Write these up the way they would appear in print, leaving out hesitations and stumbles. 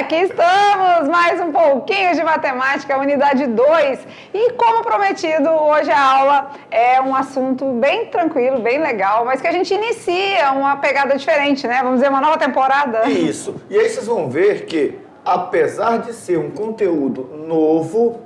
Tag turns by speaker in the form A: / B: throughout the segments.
A: aqui estamos, mais um pouquinho de matemática, unidade 2. E como prometido, hoje a aula é um assunto bem tranquilo, bem legal, mas que a gente inicia uma pegada diferente, né? Vamos dizer, uma nova temporada.
B: Isso. E aí vocês vão ver que, apesar de ser um conteúdo novo,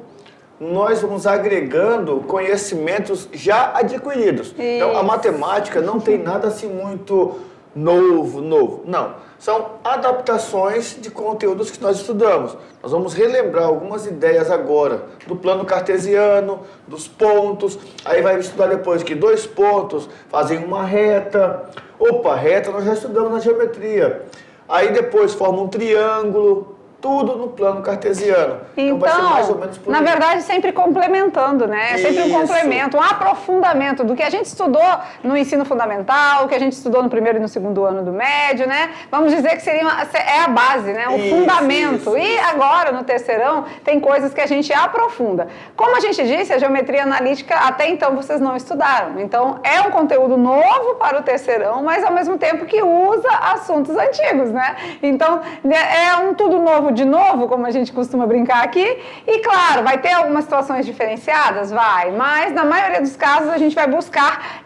B: nós vamos agregando conhecimentos já adquiridos.
A: Isso.
B: Então, a matemática não tem nada assim muito novo. Não. São adaptações de conteúdos que nós estudamos. Nós vamos relembrar algumas ideias agora do plano cartesiano, dos pontos. Aí vai estudar depois que 2 pontos fazem uma reta. Opa, reta nós já estudamos na geometria. Aí depois forma um triângulo. Tudo no plano cartesiano.
A: Então,
B: vai ser mais ou menos por
A: na
B: aí.
A: verdade, sempre complementando, né? Sempre um
B: Isso.
A: complemento, um aprofundamento do que a gente estudou no ensino fundamental, o que a gente estudou no primeiro e no segundo ano do médio, né? Vamos dizer que é a base, né? O fundamento. E agora, no terceirão, tem coisas que a gente aprofunda. Como a gente disse, a geometria analítica, até então, vocês não estudaram. Então, é um conteúdo novo para o terceirão, mas ao mesmo tempo que usa assuntos antigos, né? Então, é um tudo novo de novo, como a gente costuma brincar aqui, e claro, vai ter algumas situações diferenciadas? Vai, mas na maioria dos casos a gente vai buscar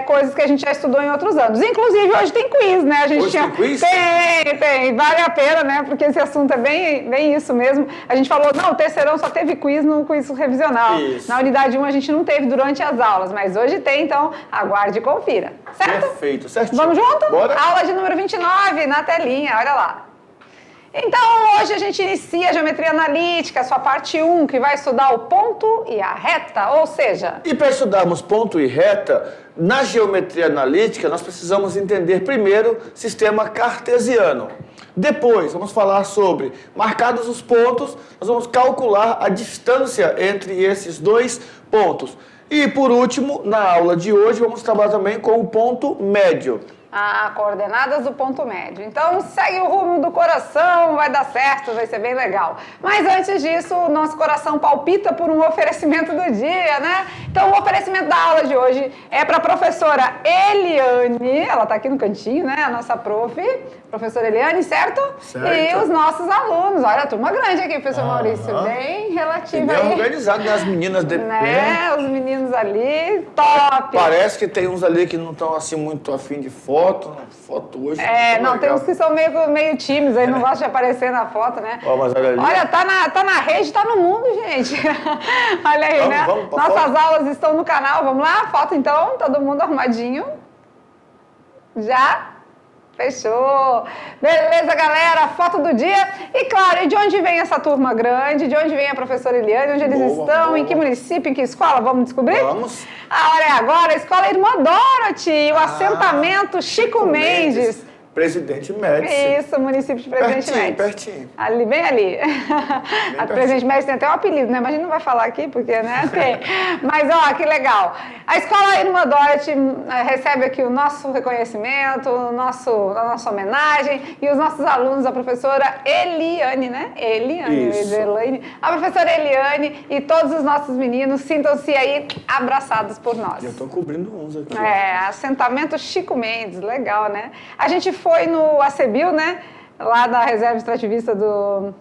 A: coisas que a gente já estudou em outros anos. Inclusive, hoje tem quiz, né? A gente
B: Hoje tem quiz?
A: Tem, vale a pena, né? Porque esse assunto é bem isso mesmo. A gente falou, não, o terceirão só teve quiz no quiz revisional.
B: Isso.
A: Na unidade 1 a gente não teve durante as aulas, mas hoje tem, então aguarde e confira, certo?
B: Perfeito, certinho.
A: Vamos junto?
B: Bora?
A: Aula de número 29, na telinha, olha lá. Então, hoje a gente inicia a geometria analítica, sua parte 1, que vai estudar o ponto e a reta, ou seja...
B: E para estudarmos ponto e reta, na geometria analítica, nós precisamos entender primeiro sistema cartesiano. Depois, vamos falar sobre, marcados os pontos, nós vamos calcular a distância entre esses 2 pontos. E, por último, na aula de hoje, vamos trabalhar também com o ponto médio.
A: Coordenadas do ponto médio. Então, segue o rumo do coração, vai dar certo, vai ser bem legal. Mas antes disso, o nosso coração palpita por um oferecimento do dia, né? Então, o oferecimento da aula de hoje é para a professora Eliane, ela está aqui no cantinho, né? A nossa professora Eliane, certo?
B: Certo.
A: E os nossos alunos. Olha, a turma grande aqui, professor Maurício, bem relativa
B: Bem
A: aí.
B: organizado, né? As meninas de
A: Né? Os meninos ali, top!
B: Parece que tem uns ali que não estão assim muito afim de foto. Foto hoje.
A: Não, tem uns que são meio tímidos, aí não gostam de aparecer na foto, né?
B: Ó, mas olha ali.
A: Olha, tá na rede, tá no mundo, gente. Olha aí, né?
B: Vamos pra
A: Nossas
B: foto?
A: aulas estão no canal, vamos lá? Foto então, todo mundo arrumadinho. Já? Fechou! Beleza, galera, foto do dia. E claro, e de onde vem essa turma grande? De onde vem a professora Eliane? Onde eles estão? Em que município? Em que escola? Vamos descobrir?
B: Vamos.
A: A hora é agora, a Escola Irmã Dorothy, o assentamento Chico Mendes.
B: Presidente Médici.
A: Isso, município de Presidente Médici.
B: Pertinho.
A: Ali, bem ali. A Presidente Médici tem até um apelido, né? Mas a gente não vai falar aqui, porque, né? Tem. Mas, ó, que legal. A Escola Irmã Dorothy recebe aqui o nosso reconhecimento, a nossa homenagem e os nossos alunos, a professora Eliane, né?
B: Isso.
A: Elaine. A professora Eliane e todos os nossos meninos, sintam-se aí abraçados por nós.
B: Eu tô cobrindo uns aqui.
A: Assentamento Chico Mendes, legal, né? A gente foi no ACBIL, né? Lá da Reserva Extrativista do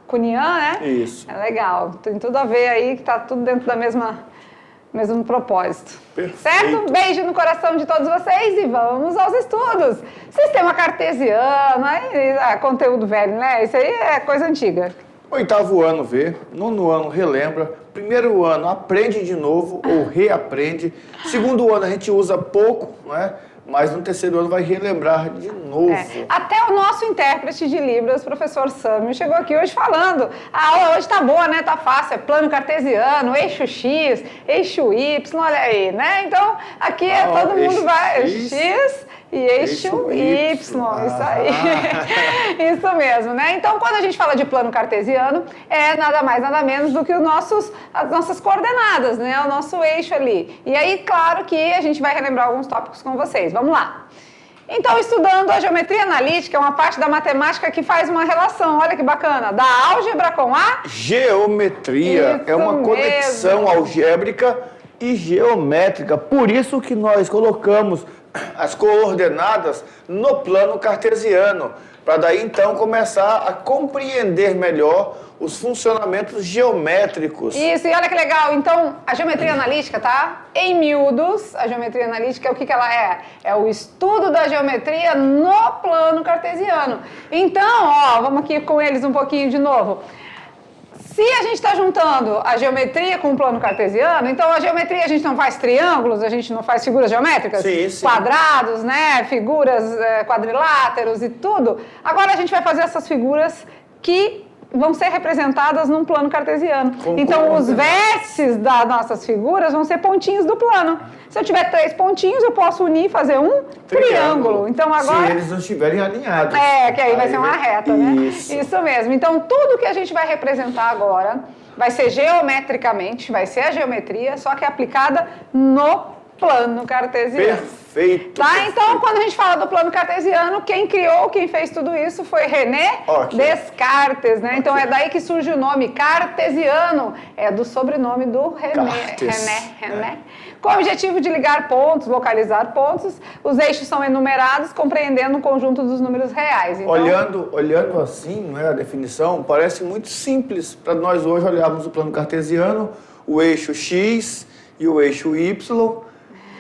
A: Cunhã, né?
B: Isso.
A: É legal, tem tudo a ver aí, que tá tudo dentro da mesmo propósito.
B: Perfeito.
A: Certo? Beijo no coração de todos vocês e vamos aos estudos. Sistema cartesiano, aí, conteúdo velho, né? Isso aí é coisa antiga.
B: 8º ano vê, 9º ano relembra, 1º ano aprende de novo ou reaprende, 2º ano a gente usa pouco, né? Mas no 3º ano vai relembrar de novo.
A: Até o nosso intérprete de Libras, o professor Sâmio, chegou aqui hoje falando, a aula hoje tá boa, né? Tá fácil, é plano cartesiano, eixo X, eixo Y, olha aí, né? Então, aqui todo mundo vai... X e eixo Y, isso aí. Isso mesmo, né? Então, quando a gente fala de plano cartesiano, é nada mais, nada menos do que as nossas coordenadas, né? O nosso eixo ali. E aí, claro que a gente vai relembrar alguns tópicos com vocês. Vamos lá. Então, estudando a geometria analítica, é uma parte da matemática que faz uma relação, olha que bacana, da álgebra com a...
B: Geometria.
A: Isso
B: é uma
A: mesmo.
B: conexão algébrica e geométrica. Por isso que nós colocamos as coordenadas no plano cartesiano. para daí então começar a compreender melhor os funcionamentos geométricos.
A: Isso, e olha que legal. Então, a geometria analítica, tá? Em miúdos, a geometria analítica, o que ela é? É o estudo da geometria no plano cartesiano. Então, ó, vamos aqui com eles um pouquinho de novo. Se a gente está juntando a geometria com o plano cartesiano, então a geometria a gente não faz triângulos, a gente não faz figuras geométricas,
B: sim.
A: quadrados, né, figuras quadriláteros e tudo. Agora a gente vai fazer essas figuras que vão ser representadas num plano cartesiano. Então, os vértices das nossas figuras vão ser pontinhos do plano. Se eu tiver 3 pontinhos, eu posso unir e fazer um triângulo. Então, agora...
B: Se eles não estiverem alinhados.
A: Que aí vai ser uma reta, né? Isso mesmo. Então, tudo que a gente vai representar agora vai ser geometricamente, vai ser a geometria, só que aplicada no plano cartesiano.
B: Perfeito.
A: Tá? Então, quando a gente fala do plano cartesiano, quem criou, quem fez tudo isso foi René Descartes, né? Então, é daí que surge o nome cartesiano, é do sobrenome do René. Com o objetivo de ligar pontos, localizar pontos, os eixos são enumerados, compreendendo o conjunto dos números reais. Então,
B: olhando assim, né, a definição, parece muito simples para nós hoje olharmos o plano cartesiano, o eixo X e o eixo Y,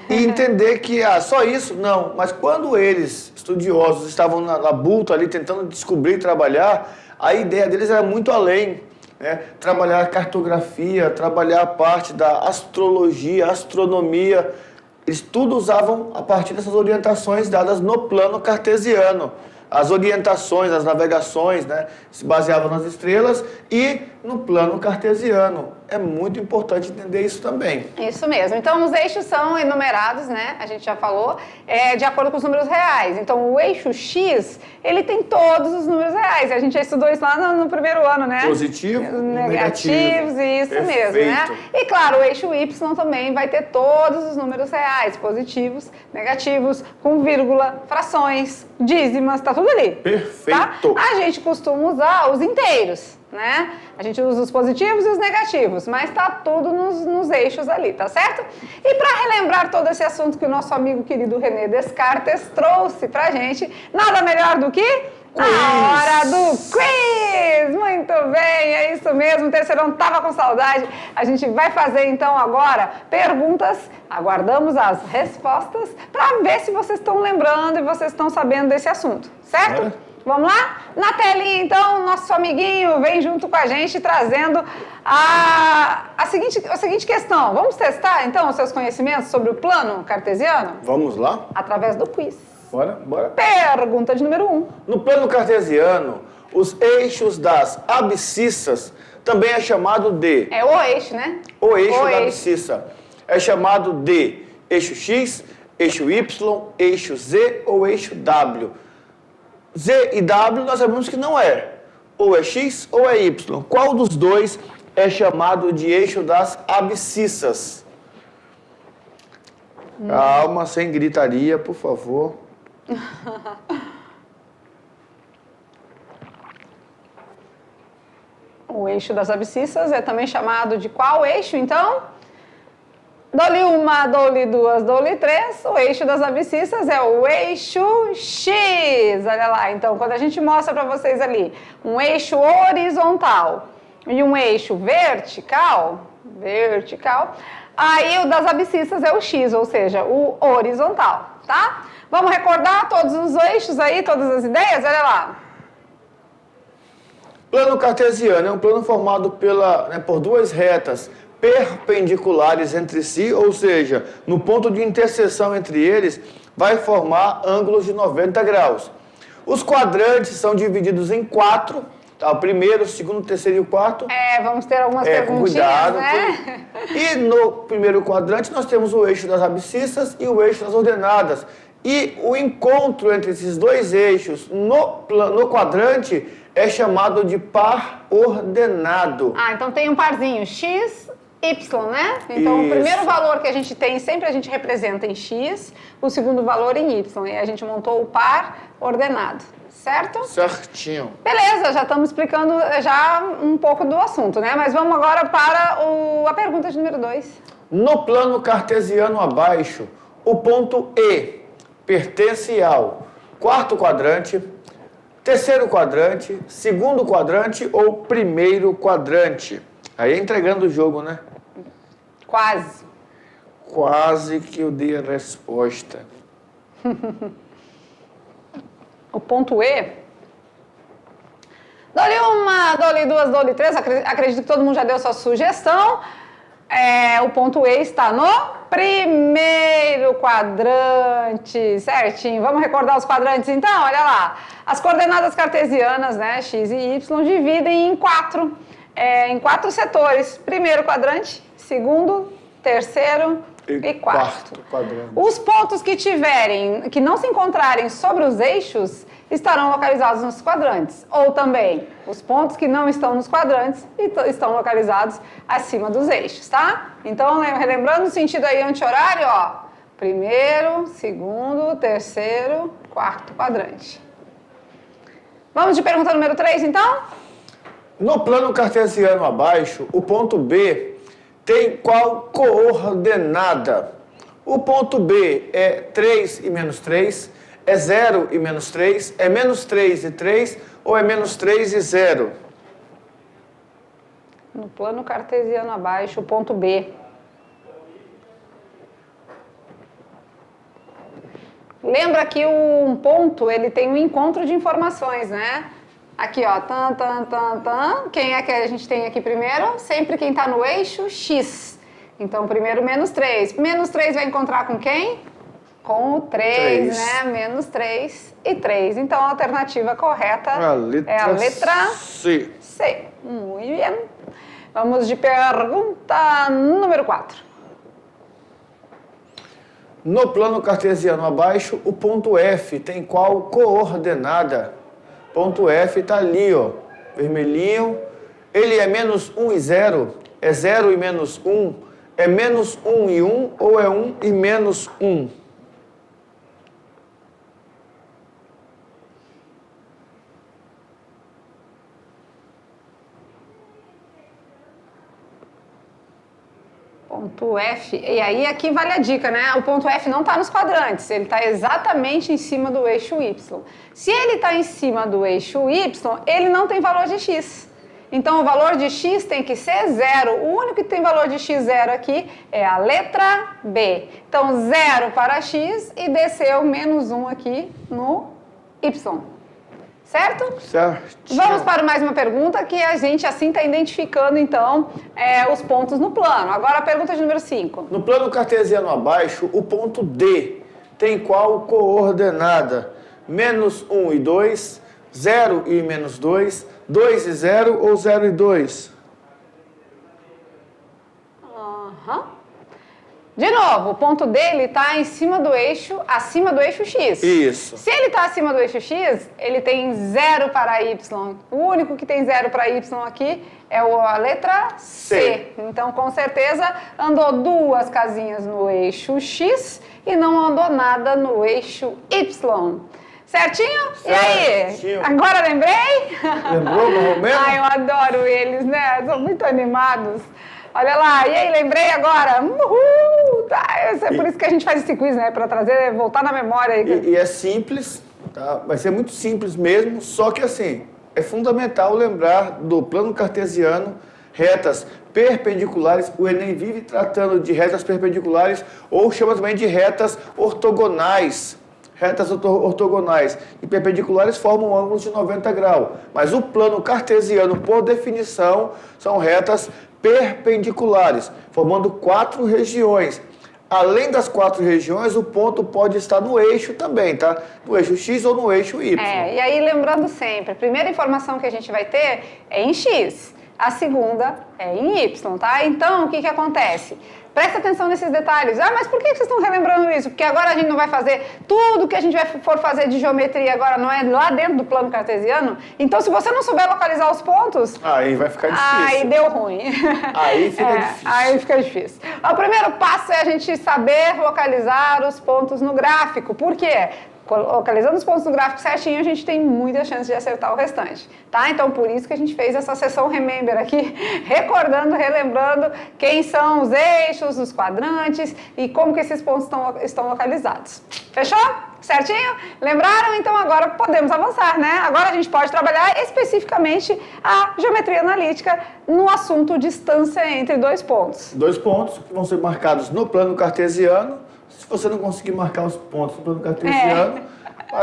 B: e entender que só isso, não. Mas quando eles, estudiosos, estavam na labuta ali tentando descobrir e trabalhar, a ideia deles era muito além. Né? Trabalhar a cartografia, trabalhar a parte da astrologia, astronomia. Eles tudo usavam a partir dessas orientações dadas no plano cartesiano. As orientações, as navegações, né, se baseavam nas estrelas e no plano cartesiano. É muito importante entender isso também.
A: Isso mesmo. Então, os eixos são enumerados, né? A gente já falou, de acordo com os números reais. Então, o eixo X, ele tem todos os números reais. A gente já estudou isso lá no primeiro ano, né?
B: Positivo,
A: negativos, isso
B: Perfeito.
A: mesmo, né? E, claro, o eixo Y também vai ter todos os números reais, positivos, negativos, com vírgula, frações, dízimas, tá tudo ali.
B: Perfeito.
A: Tá? A gente costuma usar os inteiros, né? A gente usa os positivos e os negativos, mas tá tudo nos eixos ali, tá certo? E para relembrar todo esse assunto que o nosso amigo querido René Descartes trouxe pra gente, nada melhor do que a hora do quiz! Muito bem, é isso mesmo, o terceirão tava com saudade. A gente vai fazer então agora perguntas, aguardamos as respostas para ver se vocês estão lembrando e vocês estão sabendo desse assunto, certo? Vamos lá? Na telinha, então, nosso amiguinho vem junto com a gente trazendo a seguinte questão. Vamos testar, então, os seus conhecimentos sobre o plano cartesiano?
B: Vamos lá?
A: Através do quiz.
B: Bora.
A: Pergunta de número 1.
B: No plano cartesiano, os eixos das abscissas também é chamado de...
A: É o eixo, né?
B: O eixo da abscissa é chamado de eixo X, eixo Y, eixo Z ou eixo W. Z e W nós sabemos que não é. Ou é X ou é Y. Qual dos dois é chamado de eixo das abscissas? Calma, sem gritaria, por favor.
A: O eixo das abscissas é também chamado de qual eixo, então? Dou-lhe uma, dou-lhe duas, dou-lhe três. O eixo das abscissas é o eixo X. Olha lá, então, quando a gente mostra para vocês ali um eixo horizontal e um eixo vertical, aí o das abscissas é o X, ou seja, o horizontal, tá? Vamos recordar todos os eixos aí, todas as ideias? Olha lá.
B: Plano cartesiano é um plano formado por duas retas perpendiculares entre si, ou seja, no ponto de interseção entre eles, vai formar ângulos de 90 graus. Os quadrantes são divididos em 4, tá? O primeiro, o segundo, o terceiro e o quarto.
A: Vamos ter algumas perguntinhas,
B: cuidado,
A: né?
B: E no primeiro quadrante nós temos o eixo das abscissas e o eixo das ordenadas. E o encontro entre esses dois eixos no quadrante é chamado de par ordenado.
A: Então tem um parzinho X, Y, né? Então
B: Isso.
A: O primeiro valor que a gente tem, sempre a gente representa em X, o segundo valor em Y. E a gente montou o par ordenado, certo?
B: Certinho.
A: Beleza, já estamos explicando já um pouco do assunto, né? Mas vamos agora para a pergunta de número 2.
B: No plano cartesiano abaixo, o ponto E pertence ao quarto quadrante, terceiro quadrante, segundo quadrante ou primeiro quadrante? Aí é entregando o jogo, né?
A: Quase.
B: Quase que eu dei a resposta.
A: O ponto E. Dou-lhe uma, dou-lhe duas, dou-lhe três. Acredito que todo mundo já deu sua sugestão. O ponto E está no primeiro quadrante, certinho. Vamos recordar os quadrantes então? Olha lá. As coordenadas cartesianas, né, x e y, dividem em quatro setores. Primeiro quadrante, segundo, terceiro e quarto
B: quadrante.
A: Os pontos que não se encontrarem sobre os eixos estarão localizados nos quadrantes. Ou também, os pontos que não estão nos quadrantes estão localizados acima dos eixos, tá? Então, relembrando o sentido aí anti-horário, ó. Primeiro, segundo, terceiro, quarto quadrante. Vamos de pergunta número 3, então?
B: No plano cartesiano abaixo, o ponto B tem qual coordenada? O ponto B é 3 e menos 3, é 0 e menos 3, é menos 3 e 3 ou é menos 3 e 0?
A: No plano cartesiano abaixo, o ponto B. Lembra que um ponto, ele tem um encontro de informações, né? Aqui, ó, Quem é que a gente tem aqui primeiro? Sempre quem está no eixo X. Então, primeiro, menos 3. Menos 3 vai encontrar com quem? Com o 3, né? Menos 3 e 3. Então, a alternativa correta é a letra
B: C.
A: C. Muito bem. Vamos de pergunta número 4.
B: No plano cartesiano abaixo, o ponto F tem qual coordenada? Ponto F está ali, ó, vermelhinho. Ele é menos 1 e 0? É 0 e menos 1? É menos 1 e 1 ou é 1 e menos 1?
A: Ponto F, e aí aqui vale a dica, né? O ponto F não está nos quadrantes, ele está exatamente em cima do eixo Y. Se ele está em cima do eixo Y, ele não tem valor de X. Então, o valor de X tem que ser 0. O único que tem valor de X 0 aqui é a letra B. Então, 0 para X e desceu menos 1 aqui no Y. Certo?
B: Certo.
A: Vamos para mais uma pergunta que a gente assim está identificando, então, os pontos no plano. Agora a pergunta de número 5.
B: No plano cartesiano abaixo, o ponto D tem qual coordenada? Menos 1 e 2, 0 e menos 2, 2 e 0 ou 0 e 2?
A: De novo, o ponto dele está em cima do eixo, acima do eixo X.
B: Isso.
A: Se ele está acima do eixo X, ele tem 0 para Y. O único que tem 0 para Y aqui é a letra C. Então, com certeza, andou 2 casinhas no eixo X e não andou nada no eixo Y. Certinho?
B: Certinho.
A: E aí? Agora lembrei?
B: Lembrou, mais ou menos?
A: Ai, eu adoro eles, né? São muito animados. Olha lá, e aí, lembrei agora. Uhul! Tá, é por isso que a gente faz esse quiz, né? Para trazer, voltar na memória.
B: E é simples, tá? Vai ser muito simples mesmo, só que assim, é fundamental lembrar do plano cartesiano, retas perpendiculares. O Enem vive tratando de retas perpendiculares, ou chama também de retas ortogonais. Retas ortogonais e perpendiculares formam ângulos de 90 graus. Mas o plano cartesiano, por definição, são retas perpendiculares, formando 4 regiões. Além das 4 regiões, o ponto pode estar no eixo também, tá? No eixo X ou no eixo Y.
A: E aí lembrando sempre, a primeira informação que a gente vai ter é em X, a segunda é em Y, tá? Então, o que que acontece? Presta atenção nesses detalhes. Ah, mas por que vocês estão relembrando isso? Porque agora a gente não vai fazer tudo que a gente for fazer de geometria agora, não é lá dentro do plano cartesiano? Então, se você não souber localizar os pontos...
B: Aí vai ficar difícil.
A: Aí deu ruim.
B: Aí fica difícil.
A: Aí fica difícil. O primeiro passo é a gente saber localizar os pontos no gráfico. Por quê? Localizando os pontos no gráfico certinho, a gente tem muita chance de acertar o restante, tá? Então, por isso que a gente fez essa sessão Remember aqui, recordando, relembrando quem são os eixos, os quadrantes e como que esses pontos estão localizados. Fechou? Certinho? Lembraram? Então agora podemos avançar, né? Agora a gente pode trabalhar especificamente a geometria analítica no assunto distância entre dois pontos.
B: 2 pontos que vão ser marcados no plano cartesiano. Se você não conseguir marcar os pontos no plano cartesiano,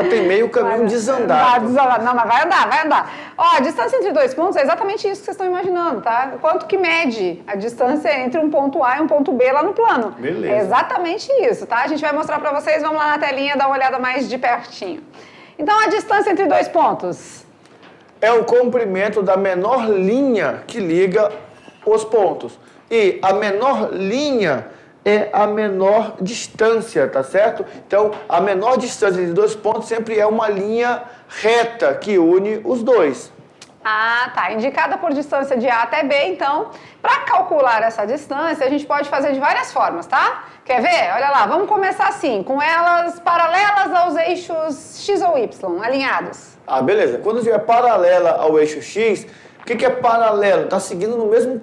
B: tem meio caminho desandado.
A: Não, mas vai andar. Ó, a distância entre dois pontos é exatamente isso que vocês estão imaginando, tá? Quanto que mede a distância entre um ponto A e um ponto B lá no plano.
B: Beleza.
A: É exatamente isso, tá? A gente vai mostrar pra vocês, vamos lá na telinha dar uma olhada mais de pertinho. Então, a distância entre dois pontos.
B: É o comprimento da menor linha que liga os pontos. E a menor linha é a menor distância, tá certo? Então, a menor distância entre dois pontos sempre é uma linha reta que une os dois.
A: Ah, tá. Indicada por distância de A até B, então, para calcular essa distância, a gente pode fazer de várias formas, tá? Quer ver? Olha lá, vamos começar assim, com elas paralelas aos eixos X ou Y, alinhados.
B: Ah, beleza. Quando estiver paralela ao eixo X, o que é paralelo? Está seguindo no mesmo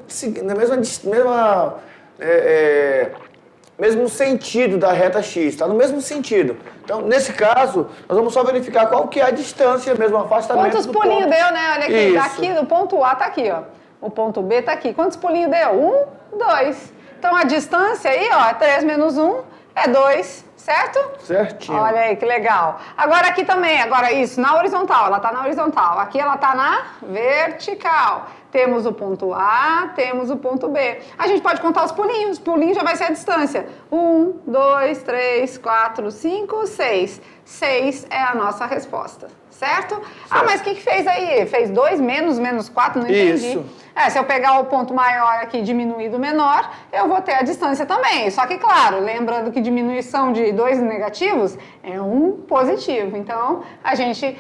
B: sentido da reta X, está no mesmo sentido. Então, nesse caso, nós vamos só verificar qual que é a distância, mesmo o afastamento
A: Quantos
B: do
A: pulinhos
B: ponto.
A: deu, né? Olha aqui,
B: Isso.
A: daqui do ponto A tá aqui, ó. O ponto B tá aqui. Quantos pulinhos deu? 1, 2. Então, a distância aí, ó, 3 menos 1 é 2, certo?
B: Certinho.
A: Olha aí, que legal. Agora aqui também, agora isso, na horizontal, ela tá na horizontal. Aqui ela tá na vertical. Temos o ponto A, temos o ponto B. A gente pode contar os pulinhos. O pulinho já vai ser a distância. 1, 2, 3, 4, 5, 6. 6 é a nossa resposta, certo? Ah, mas o que fez aí? Fez 2 menos 4? Não entendi.
B: Isso.
A: Se eu pegar o ponto maior aqui e diminuir do menor, eu vou ter a distância também. Só que, claro, lembrando que diminuição de 2 negativos é um positivo. Então, a gente,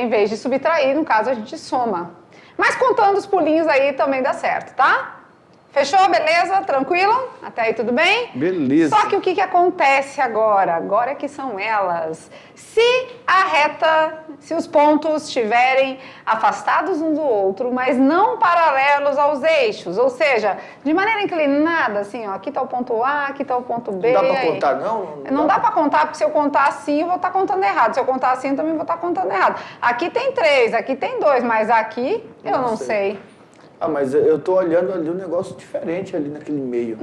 A: em vez de subtrair, no caso, a gente soma. Mas contando os pulinhos aí também dá certo, tá? Fechou? Beleza? Tranquilo? Até aí tudo bem?
B: Beleza.
A: Só que o que acontece agora? Agora que são elas. Se os pontos estiverem afastados um do outro, mas não paralelos aos eixos, ou seja, de maneira inclinada, assim, ó, aqui tá o ponto A, aqui tá o ponto B.
B: Não dá para contar, não?
A: Não dá para contar, porque se eu contar assim, eu vou estar contando errado. Se eu contar assim, eu também vou estar contando errado. Aqui tem 3, aqui tem 2, mas aqui eu não sei.
B: Ah, mas eu tô olhando ali um negócio diferente ali naquele meio.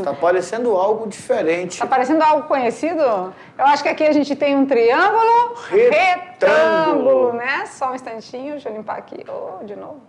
B: Tá parecendo algo diferente.
A: Tá parecendo algo conhecido? Eu acho que aqui a gente tem um triângulo retângulo, né? Só um instantinho, deixa eu limpar aqui. De novo.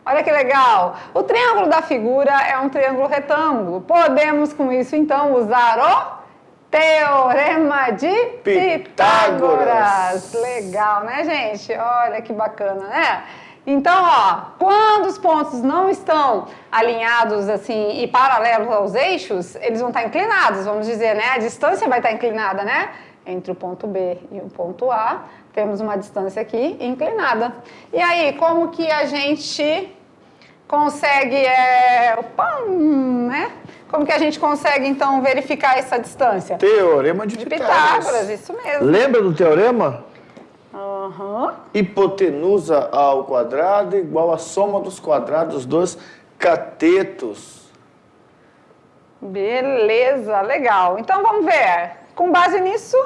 A: Olha que legal. O triângulo da figura é um triângulo retângulo. Podemos, com isso, então, usar o Teorema de Pitágoras. Legal, né, gente? Olha que bacana, né? Então, ó, quando os pontos não estão alinhados assim e paralelos aos eixos, eles vão estar inclinados, vamos dizer, né? A distância vai estar inclinada, né? Entre o ponto B e o ponto A, temos uma distância aqui inclinada. E aí, como que a gente consegue, né? Como que a gente consegue, então, verificar essa distância?
B: Teorema de Pitágoras.
A: Isso mesmo.
B: Lembra do teorema?
A: Uhum.
B: Hipotenusa ao quadrado igual à soma dos quadrados dos catetos.
A: Beleza, legal. Então vamos ver. Com base nisso,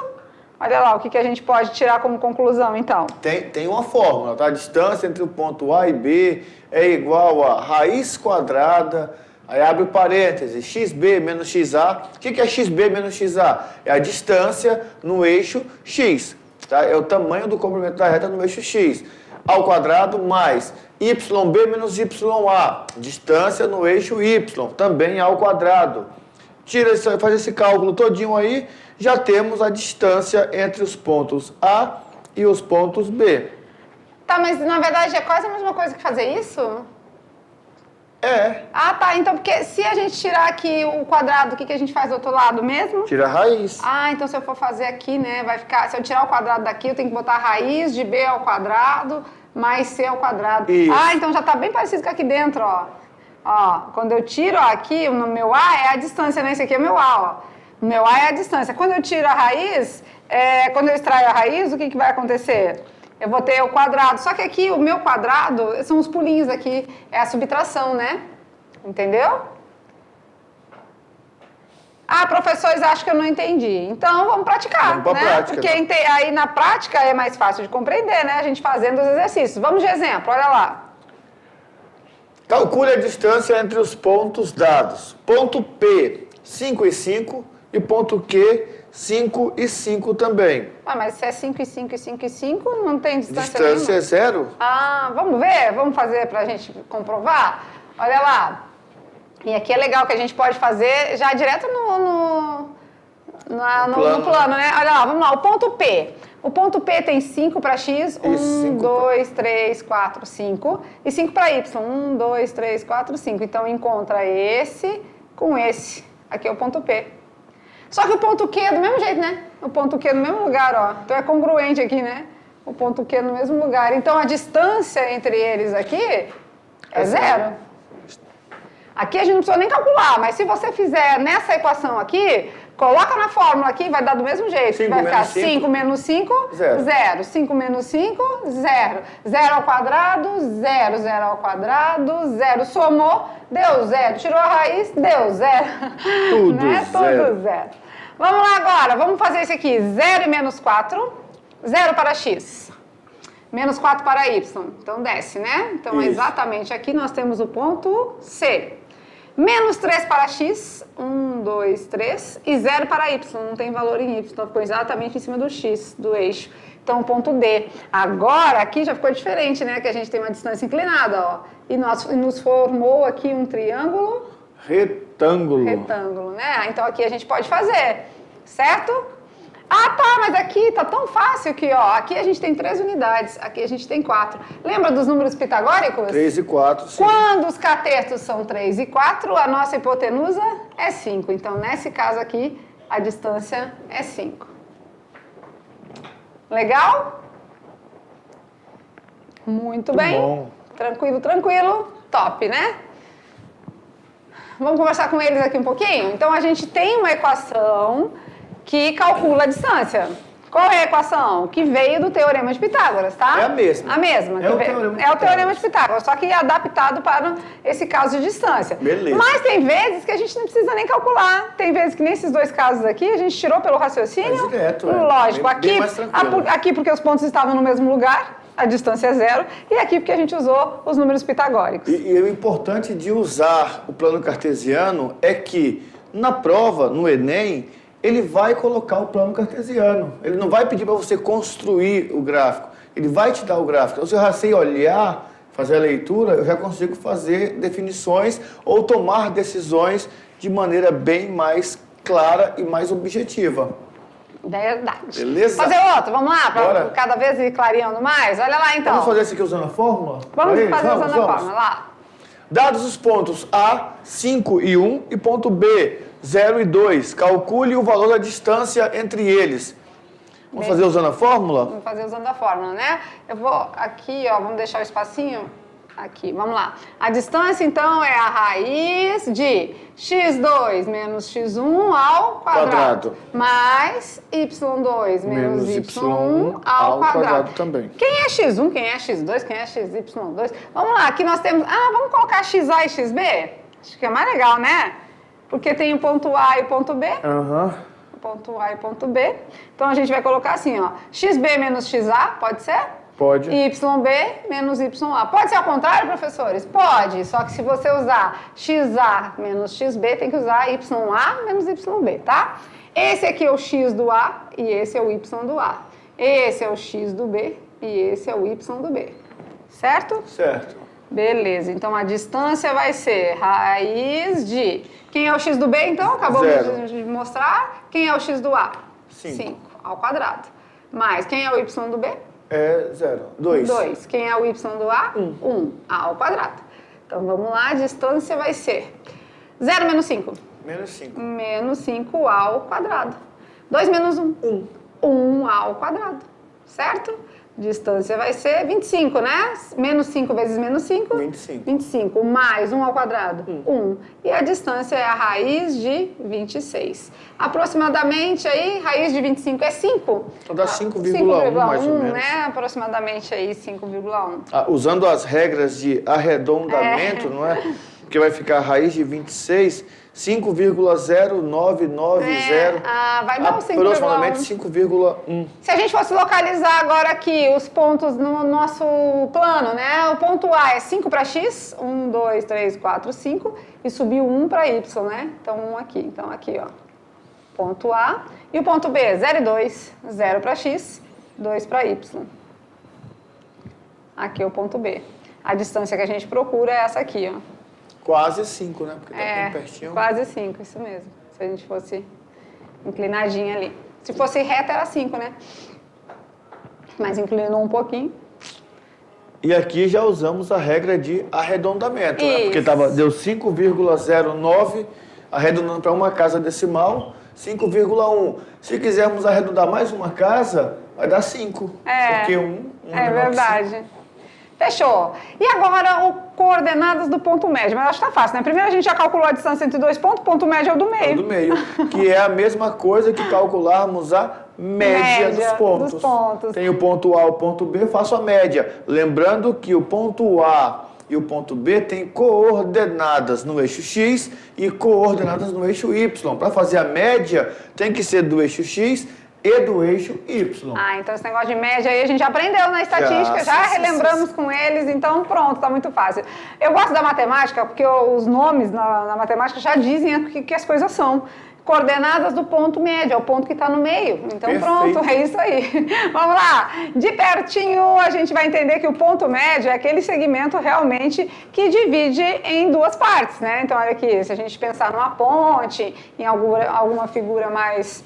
A: olha lá o que a gente pode tirar como conclusão, então.
B: Tem uma fórmula, tá? A distância entre o ponto A e B é igual a raiz quadrada, aí abre parênteses, xb menos xa. O que é xb menos xa? É a distância no eixo x. Tá? É o tamanho do comprimento da reta no eixo x, ao quadrado mais yb menos ya, distância no eixo y, também ao quadrado. Faz esse cálculo todinho aí, já temos a distância entre os pontos A e os pontos B.
A: Tá, mas na verdade é quase a mesma coisa que fazer isso?
B: É.
A: Ah, tá. Então, porque se a gente tirar aqui o quadrado, o que a gente faz do outro lado mesmo?
B: Tira a raiz.
A: Ah, então se eu for fazer aqui, né, vai ficar... Se eu tirar o quadrado daqui, eu tenho que botar a raiz de b ao quadrado mais c ao quadrado.
B: Isso.
A: Ah, então já tá bem parecido com aqui dentro, ó. Ó, quando eu tiro ó, aqui, no meu A é a distância, né? Esse aqui é o meu A, ó. O meu A é a distância. Quando eu tiro a raiz, quando eu extraio a raiz, o que vai acontecer? Eu vou ter o quadrado. Só que aqui, o meu quadrado, são os pulinhos aqui. É a subtração, né? Entendeu? Ah, professores, acho que eu não entendi. Então, vamos praticar,
B: Vamos pra
A: né?
B: prática,
A: Porque aí na prática é mais fácil de compreender, né? A gente fazendo os exercícios. Vamos de exemplo, olha lá.
B: Calcule a distância entre os pontos dados. Ponto P, 5 e 5, e ponto Q, 5 e 5 também.
A: Ah, mas se é 5 e 5 e 5 e 5, não tem distância
B: Distância é
A: nenhuma.
B: 0?
A: Ah, vamos ver? Vamos fazer para a gente comprovar? Olha lá. E aqui é legal que a gente pode fazer já direto no plano, né? Olha lá, vamos lá. O ponto P. O ponto P tem 5 para X, 1, 2, 3, 4, 5. E 5 para Y, 1, 2, 3, 4, 5. Então, encontra esse com esse. Aqui é o ponto P. Só que o ponto Q é do mesmo jeito, né? O ponto Q é no mesmo lugar, ó. Então, é congruente aqui, né? O ponto Q é no mesmo lugar. Então, a distância entre eles aqui é 0. Aqui a gente não precisa nem calcular, mas se você fizer nessa equação aqui, coloca na fórmula aqui, vai dar do mesmo jeito. Vai ficar 5 menos 5, 0. 5 menos 5, 0. 0 ao quadrado, 0. 0 ao quadrado, 0. Somou, deu 0. Tirou a raiz, deu 0.
B: Tudo
A: né?
B: zero.
A: Tudo 0. Vamos lá agora, vamos fazer isso aqui. 0 e menos 4, 0 para x. Menos 4 para y. Então, desce, né? Então,
B: Isso.
A: exatamente aqui nós temos o ponto C. Menos 3 para x, 1, 2, 3, e 0 para y, não tem valor em y, então ficou exatamente em cima do x, do eixo. Então, ponto D. Agora, aqui já ficou diferente, né? Que a gente tem uma distância inclinada, ó. E nos formou aqui um triângulo
B: Retângulo.
A: né? Então, aqui a gente pode fazer, certo? Ah, tá, mas aqui tá tão fácil que, ó, aqui a gente tem 3 unidades, aqui a gente tem 4. Lembra dos números pitagóricos?
B: 3 e 4, sim.
A: Quando os catetos são 3 e 4, a nossa hipotenusa é 5. Então, nesse caso aqui, a distância é 5. Legal? Muito bem.
B: Bom.
A: Tranquilo, tranquilo. Top, né? Vamos conversar com eles aqui um pouquinho? Então, a gente tem uma equação que calcula a distância. Qual é a equação? Que veio do Teorema de Pitágoras, tá?
B: É a mesma.
A: A mesma.
B: É o Teorema de
A: Pitágoras, só que adaptado para esse caso de distância.
B: Beleza.
A: Mas tem vezes que a gente não precisa nem calcular. Tem vezes que nesses dois casos aqui, a gente tirou pelo raciocínio.
B: É direto,
A: Lógico.
B: Bem mais tranquilo.
A: Aqui porque os pontos estavam no mesmo lugar, a distância é 0. E aqui porque a gente usou os números pitagóricos.
B: E o importante de usar o plano cartesiano é que, na prova, no Enem, ele vai colocar o plano cartesiano. Ele não vai pedir para você construir o gráfico. Ele vai te dar o gráfico. Então, se eu já sei olhar, fazer a leitura, eu já consigo fazer definições ou tomar decisões de maneira bem mais clara e mais objetiva.
A: Verdade.
B: Beleza?
A: Fazer outro, vamos lá? Para cada vez ir clareando mais? Olha lá, então.
B: Vamos fazer isso aqui usando a fórmula?
A: Vamos fazer usando a fórmula, lá.
B: Dados os pontos A, 5 e 1, e ponto B, 0 e 2. Calcule o valor da distância entre eles. Vamos fazer usando a fórmula?
A: Vamos fazer usando a fórmula, né? Eu vou aqui, ó, vamos deixar o espacinho aqui, vamos lá. A distância, então, é a raiz de x2 menos x1 ao quadrado. Mais y2 menos y1 ao quadrado.
B: Também.
A: Quem é x1, quem é x2, quem é xy2? Vamos lá, aqui nós temos... Ah, vamos colocar xa e xb? Acho que é mais legal, né? Porque tem o ponto A e o ponto B. O ponto A e o ponto B. Então, a gente vai colocar assim, ó. xb menos xa, pode ser?
B: Pode.
A: YB menos YA. Pode ser ao contrário, professores? Pode, só que se você usar XA menos XB, tem que usar YA menos YB, tá? Esse aqui é o X do A e esse é o Y do A. Esse é o X do B e esse é o Y do B. Certo?
B: Certo.
A: Beleza, então a distância vai ser raiz de... Quem é o X do B, então? Acabou de mostrar. Quem é o X do A? 5 ao quadrado. Mais, quem é o Y do B?
B: É 0. 2.
A: 2. Quem é o y do A? 1. A ao quadrado. Então, vamos lá. A distância vai ser 0 menos 5.
B: Menos 5.
A: Menos 5 ao quadrado. 2 menos 1. 1 ao quadrado. Certo? Distância vai ser 25, né? Menos 5 vezes menos 5.
B: 25.
A: 25. Mais 1 ao quadrado. 1. E a distância é a raiz de 26. Aproximadamente aí, raiz de 25 é 5.
B: Então dá 5,1 mais ou menos.
A: Né? Aproximadamente aí 5,1.
B: Usando as regras de arredondamento, não é? porque vai ficar a raiz de 26, 5,0990.
A: Vai dar um 5,1.
B: Aproximadamente 5,1.
A: Se a gente fosse localizar agora aqui os pontos no nosso plano, né? O ponto A é 5 para x, 1, 2, 3, 4, 5, e subiu 1 para y, né? Então, 1 aqui. Então, aqui, ó, ponto A. E o ponto B, 0 e 2, 0 para x, 2 para y. Aqui é o ponto B. A distância que a gente procura é essa aqui, ó.
B: Quase 5, né? Porque tá bem pertinho.
A: Quase 5, isso mesmo. Se a gente fosse inclinadinha ali. Se fosse reta, era 5, né? Mas inclinou um pouquinho.
B: E aqui já usamos a regra de arredondamento, né? Porque
A: Isso.
B: deu 5,09, arredondando para uma casa decimal, 5,1. Se quisermos arredondar mais uma casa, vai dar 5. Porque
A: é verdade. Fechou. E agora, o coordenadas do ponto médio. Mas acho que tá fácil, né? Primeiro a gente já calculou a distância entre dois pontos, ponto médio é o do meio.
B: É o do meio, que é a mesma coisa que calcularmos a média dos pontos. Tem o ponto A e o ponto B, faço a média. Lembrando que o ponto A e o ponto B têm coordenadas no eixo X e coordenadas no eixo Y. Para fazer a média, tem que ser do eixo X e do eixo Y.
A: Então esse negócio de média aí a gente já aprendeu na estatística, já relembramos com eles, então pronto, tá muito fácil. Eu gosto da matemática porque os nomes na matemática já dizem o que as coisas são. Coordenadas do ponto médio, é o ponto que está no meio. Então pronto, é isso aí. Vamos lá. De pertinho a gente vai entender que o ponto médio é aquele segmento realmente que divide em duas partes, né? Então olha aqui, se a gente pensar numa ponte, em alguma figura mais...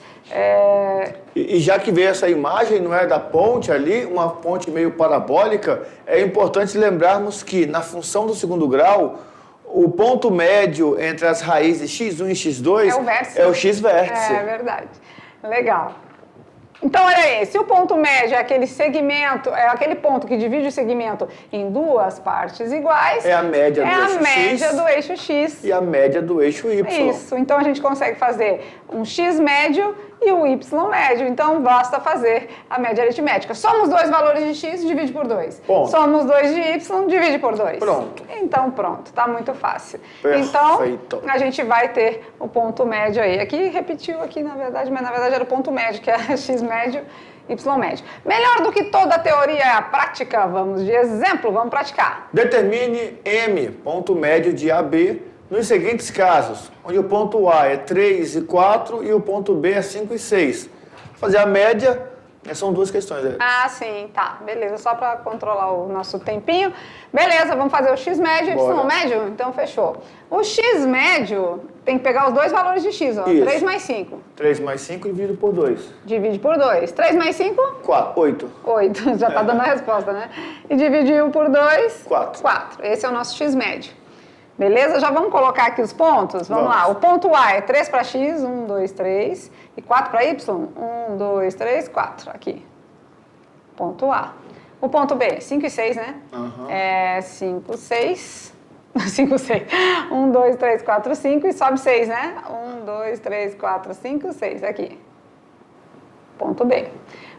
B: E já que veio essa imagem, não é, da ponte ali, uma ponte meio parabólica, é importante lembrarmos que na função do segundo grau, o ponto médio entre as raízes x1 e x2 é o x-vértice.
A: É verdade. Legal. Então, olha aí, se o ponto médio é aquele segmento, é aquele ponto que divide o segmento em duas partes iguais...
B: É a média do eixo X.
A: É a média do eixo X.
B: E a média do eixo Y.
A: Isso. Então, a gente consegue fazer um X médio e o Y médio. Então, basta fazer a média aritmética. Somos dois valores de X, divide por 2.
B: Ponto.
A: Somos dois de Y, divide por 2.
B: Pronto.
A: Então, pronto. Tá muito fácil.
B: Perfeito.
A: Então, a gente vai ter o ponto médio aí. Aqui, repetiu aqui, na verdade, mas na verdade era o ponto médio, que é X médio, Y médio. Melhor do que toda a teoria é a prática. Vamos de exemplo, vamos praticar.
B: Determine M, ponto médio de AB, nos seguintes casos, onde o ponto A é 3 e 4 e o ponto B é 5 e 6. Fazer a média, são duas questões.
A: Sim, tá. Beleza, só para controlar o nosso tempinho. Beleza, vamos fazer o X médio e o Y médio? Então, fechou. O X médio tem que pegar os dois valores de X, ó.
B: Isso.
A: 3 mais 5.
B: 3 mais 5 dividido por 2.
A: Divide por 2. 3 mais 5?
B: 4, 8.
A: 8. Já tá dando a resposta, né? E dividir 1 por 2?
B: 4.
A: 4. Esse é o nosso X médio. Beleza? Já vamos colocar aqui os pontos? Vamos lá. O ponto A é 3 para X, 1, 2, 3. E 4 para Y? 1, 2, 3, 4. Aqui. Ponto A. O ponto B, 5 e 6, né? É 5, 6. 5, 6. 1, 2, 3, 4, 5 e sobe 6, né? 1, 2, 3, 4, 5, 6. Aqui. Ponto B.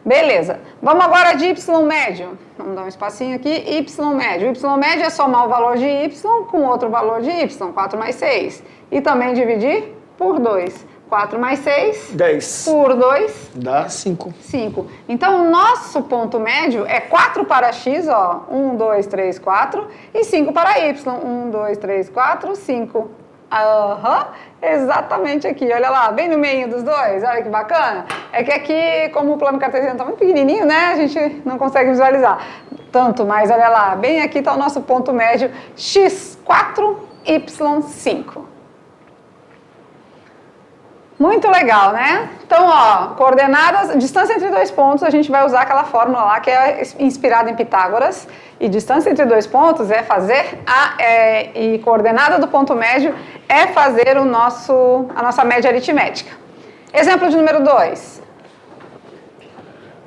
A: Beleza. Vamos agora de Y médio. Vamos dar um espacinho aqui. Y médio. Y médio é somar o valor de Y com outro valor de Y. 4 mais 6. E também dividir por 2. 4 mais 6.
B: 10.
A: Por 2.
B: Dá 5.
A: 5. Então, o nosso ponto médio é 4 para X, ó. 1, 2, 3, 4. E 5 para Y. 1, 2, 3, 4, 5. Exatamente aqui, olha lá, bem no meio dos dois, olha que bacana. É que aqui, como o plano cartesiano está muito pequenininho, né, a gente não consegue visualizar tanto, mas olha lá, bem aqui está o nosso ponto médio, x4, y5. Muito legal, né? Então, ó, coordenadas, distância entre dois pontos, a gente vai usar aquela fórmula lá que é inspirada em Pitágoras. E distância entre dois pontos é fazer e coordenada do ponto médio é fazer a nossa média aritmética. Exemplo de número 2.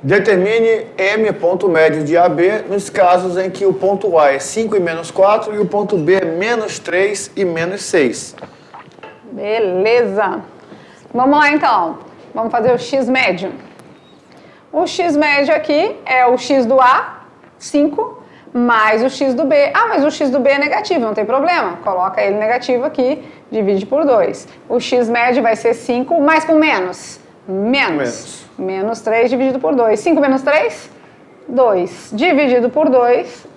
B: Determine M, ponto médio de AB, nos casos em que o ponto A é 5 e menos 4 e o ponto B é menos 3 e menos 6.
A: Beleza. Vamos lá, então. Vamos fazer o X médio. O X médio aqui é o X do A, 5, mais o x do b. Ah, mas o x do b é negativo, não tem problema. Coloca ele negativo aqui, divide por 2. O x médio vai ser 5, mais com menos. Menos. Menos 3 dividido por 2. 5 menos 3? 2. Dividido por 2,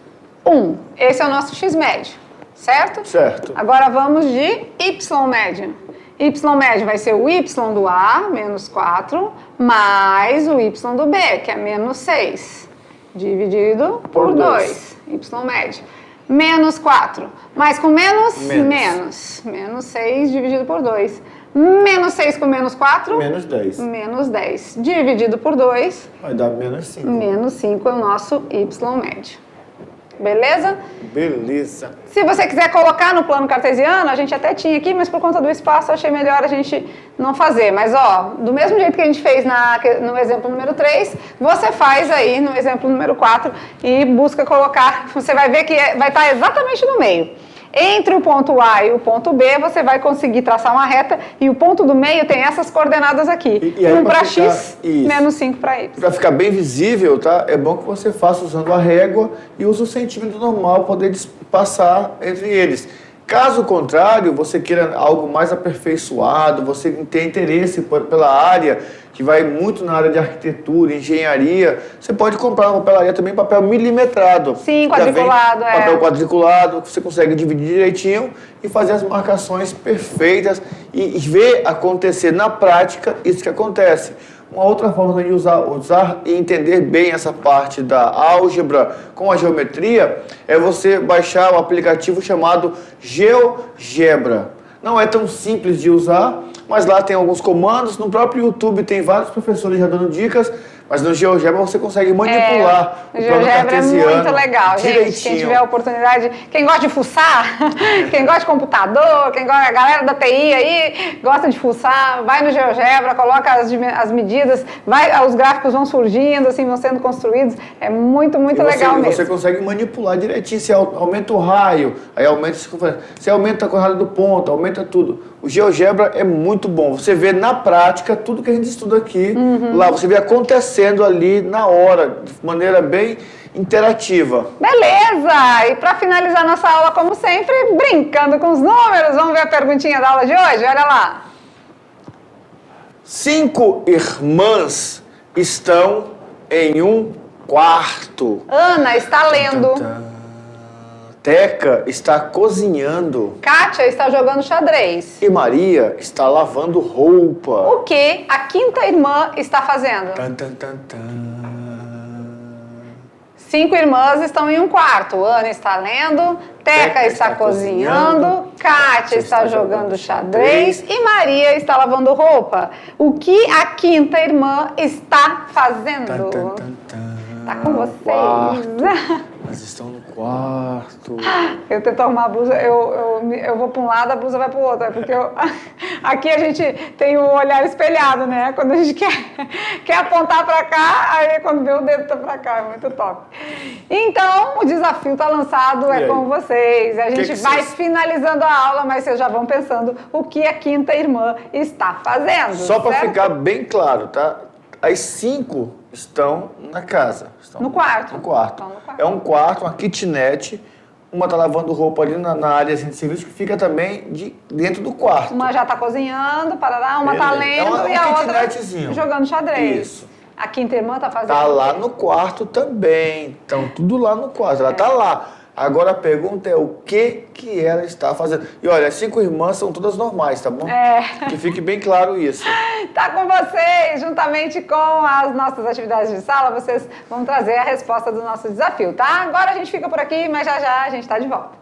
A: 1. Esse é o nosso x médio, certo?
B: Certo.
A: Agora vamos de y médio. Y médio vai ser o y do A, menos 4, mais o y do B, que é menos 6, dividido por 2. Y médio. Menos 4. Mais com menos? Menos. Menos 6 dividido por 2. Menos 6 com menos 4?
B: Menos 10.
A: Menos 10. Dividido por 2.
B: Vai dar menos 5.
A: Menos 5 é o nosso y médio. Beleza?
B: Beleza.
A: Se você quiser colocar no plano cartesiano, a gente até tinha aqui, mas por conta do espaço eu achei melhor a gente não fazer. Mas, ó, do mesmo jeito que a gente fez no exemplo número 3, você faz aí no exemplo número 4 e busca colocar, você vai ver que vai estar exatamente no meio. Entre o ponto A e o ponto B, você vai conseguir traçar uma reta e o ponto do meio tem essas coordenadas aqui. 1 para x, menos 5 para y.
B: Para ficar bem visível, tá? É bom que você faça usando a régua e use o centímetro normal para poder passar entre eles. Caso contrário, você queira algo mais aperfeiçoado, você tem interesse pela área, que vai muito na área de arquitetura, engenharia, você pode comprar na papelaria também papel milimetrado.
A: Sim, quadriculado,
B: papel quadriculado, que você consegue dividir direitinho e fazer as marcações perfeitas e ver acontecer na prática isso que acontece. Uma outra forma de usar e entender bem essa parte da álgebra com a geometria é você baixar o aplicativo chamado GeoGebra. Não é tão simples de usar, mas lá tem alguns comandos. No próprio YouTube tem vários professores já dando dicas, mas no GeoGebra você consegue manipular o plano cartesiano.
A: É muito legal, gente. Quem tiver a oportunidade, quem gosta de fuçar, quem gosta de computador, a galera da TI aí gosta de fuçar, vai no GeoGebra, coloca as medidas, os gráficos vão surgindo, assim, vão sendo construídos. É muito legal mesmo.
B: Você consegue manipular direitinho. Se aumenta o raio, aí aumenta se aumenta a coordenada do ponto, aumenta tudo. O GeoGebra é muito bom. Você vê na prática tudo que a gente estuda aqui. Lá você vê acontecendo ali na hora, de maneira bem interativa.
A: Beleza! E para finalizar nossa aula, como sempre, brincando com os números, vamos ver a perguntinha da aula de hoje? Olha lá. 5
B: irmãs estão em um quarto.
A: Ana está lendo.
B: Teca está cozinhando.
A: Kátia está jogando xadrez.
B: E Maria está lavando roupa.
A: O que a quinta irmã está fazendo? 5 irmãs estão em um quarto. Ana está lendo, Teca está cozinhando, Kátia está jogando xadrez e Maria está lavando roupa. O que a quinta irmã está fazendo? Tá com vocês.
B: Elas estão no quarto.
A: Eu tento arrumar a blusa, eu vou para um lado, a blusa vai para o outro. É porque aqui a gente tem o olhar espelhado, né? Quando a gente quer apontar para cá, aí quando vê o dedo tá para cá, é muito top. Então, o desafio tá lançado, é com vocês. A gente vai finalizando a aula, mas vocês já vão pensando o que a quinta irmã está fazendo.
B: Só para ficar bem claro, tá? As 5 estão na casa.
A: No quarto.
B: No quarto. É um quarto, uma kitnet. Uma está lavando roupa ali na área de serviço, que fica também dentro do quarto.
A: Uma já está cozinhando, parará, uma está lendo e a outra jogando xadrez.
B: Isso.
A: A quinta irmã está fazendo.
B: Está lá no quarto também. Estão tudo lá no quarto. Ela está lá. Agora a pergunta é o que ela está fazendo. E olha, as 5 irmãs são todas normais, tá bom? Que fique bem claro isso.
A: Tá com vocês, juntamente com as nossas atividades de sala, vocês vão trazer a resposta do nosso desafio, tá? Agora a gente fica por aqui, mas já a gente está de volta.